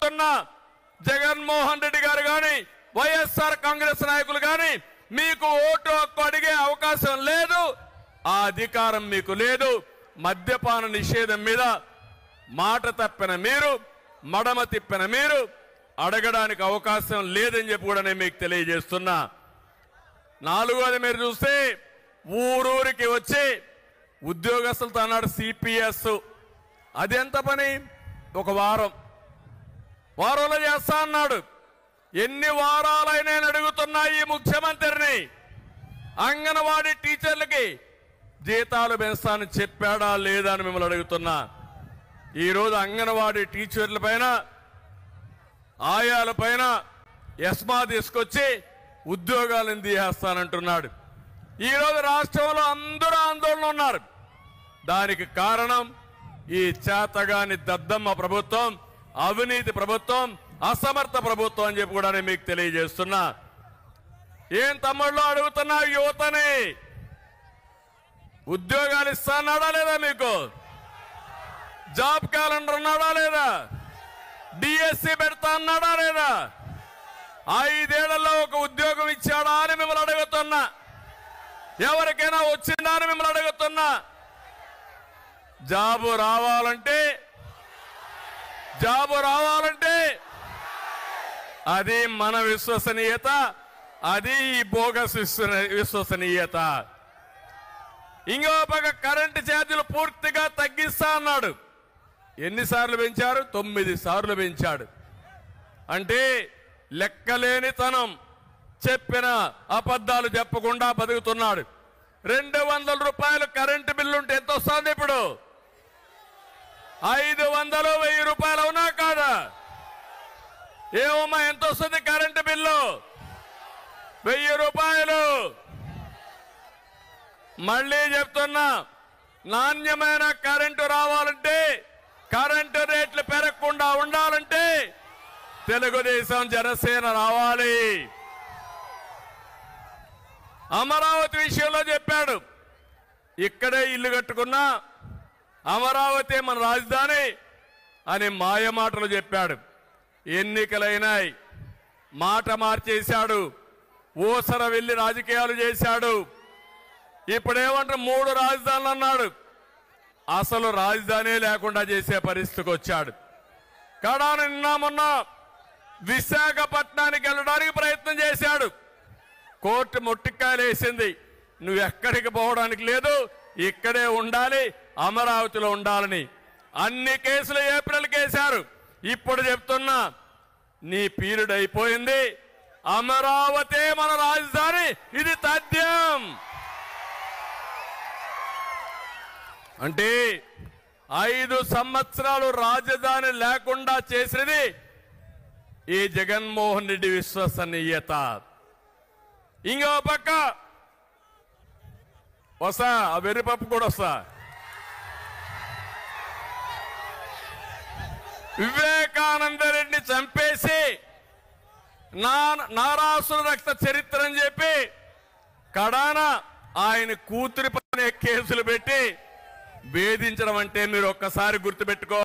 అడుగుతున్నా, జగన్మోహన్ రెడ్డి గారు గాని వైఎస్ఆర్ కాంగ్రెస్ నాయకులు గాని మీకు ఓటు హక్కు అడిగే అవకాశం లేదు, ఆ అధికారం మీకు లేదు. మద్యపాన నిషేధం మీద మాట తప్పిన మీరు, మడమ తిప్పిన మీరు అడగడానికి అవకాశం లేదని చెప్పి కూడా నేను మీకు తెలియజేస్తున్నా. నాలుగోది మీరు చూస్తే ఊరూరికి వచ్చి ఉద్యోగస్తులతో అన్నాడు సిపిఎస్. అది ఎంత పని? ఒక వారంలో చేస్తా అన్నాడు. ఎన్ని వారాలైనా అడుగుతున్నా ఈ ముఖ్యమంత్రిని, అంగన్వాడీ టీచర్లకి జీతాలు పెంచాలని చెప్పాడా లేదా అని మిమ్మల్ని అడుగుతున్నా. ఈరోజు అంగన్వాడీ టీచర్ల పైన, ఆయాల పైన ఎస్మా తీసుకొచ్చి ఉద్యోగాలను తీసేస్తానంటున్నాడు. ఈరోజు రాష్ట్రంలో అందరూ ఆందోళన ఉన్నారు. దానికి కారణం ఈ చేతగాని దద్దమ్మ ప్రభుత్వం, అవినీతి ప్రభుత్వం, అసమర్థ ప్రభుత్వం అని చెప్పి కూడా నేను మీకు తెలియజేస్తున్నా. ఏం తమ్ముళ్ళు అడుగుతున్నా, యువతని ఉద్యోగాలు ఇస్తాన్నాడా లేదా? మీకు జాబ్ క్యాలెండర్ ఉన్నాడా లేదా? డిఎస్సి పెడతా అన్నాడా లేదా? 5 ఏళ్లలో ఒక ఉద్యోగం ఇచ్చాడా అని మిమ్మల్ని అడుగుతున్నా. ఎవరికైనా వచ్చిందా అని మిమ్మల్ని అడుగుతున్నా. జాబు రావాలంటే అది మన విశ్వసనీయత, అది ఈ బోగస్ విశ్వసనీయత. ఇంకో పక్క కరెంటు ఛార్జీలు పూర్తిగా తగ్గిస్తా అన్నాడు. ఎన్నిసార్లు పెంచారు? 9 సార్లు పెంచాడు. అంటే లెక్కలేనితనం, చెప్పిన అబద్ధాలు చెప్పకుండా బతుకుతున్నాడు. 200 రూపాయలు కరెంటు బిల్లు ఉంటే ఎంత వస్తుంది? ఇప్పుడు 500, 1000 రూపాయలు అవునా కాదా? ఏమమ్మా ఎంత వస్తుంది కరెంటు బిల్లు? 1000 రూపాయలు. మళ్ళీ చెప్తున్నా, నాణ్యమైన కరెంటు రావాలంటే, కరెంటు రేట్లు పెరగకుండా ఉండాలంటే తెలుగుదేశం జనసేన రావాలి. అమరావతి విషయంలో చెప్పాడు, ఇక్కడే ఇల్లు కట్టుకున్నా అమరావతి మన రాజధాని అని మాయమాటలు చెప్పాడు. ఎన్నికలైనాయి, మాట మార్చేశాడు, ఊసర వెళ్లి రాజకీయాలు చేశాడు. ఇప్పుడేమంటారు 3 రాజధానులు అన్నాడు. అసలు రాజధాని లేకుండా చేసే పరిస్థితికి వచ్చాడు. కడాన నిన్న మొన్న విశాఖపట్నానికి వెళ్ళడానికి ప్రయత్నం చేశాడు. కోర్టు మొట్టికాయలు వేసింది, నువ్వు ఎక్కడికి పోవడానికి లేదు, ఇక్కడే ఉండాలి, అమరావతిలో ఉండాలని. అన్ని కేసులు ఏప్రిల్ కేసారు. ఇప్పుడు చెప్తున్నా, నీ పీరియడ్ అయిపోయింది, అమరావతి మన రాజధాని, ఇది తథ్యం. అంటే 5 సంవత్సరాలు రాజధాని లేకుండా చేసినది ఈ జగన్మోహన్ రెడ్డి విశ్వసనీయత. ఇంకో పక్క వస్తా, ఆ వెర్రిపప్పు కూడా వస్తా. వివేకానంద రెడ్డిని చంపేసి నారాసుర రక్త చరిత్ర అని చెప్పి కడాన ఆయన కూతురి పైన కేసులు పెట్టి వేధించడం అంటే మీరు ఒక్కసారి గుర్తుపెట్టుకో.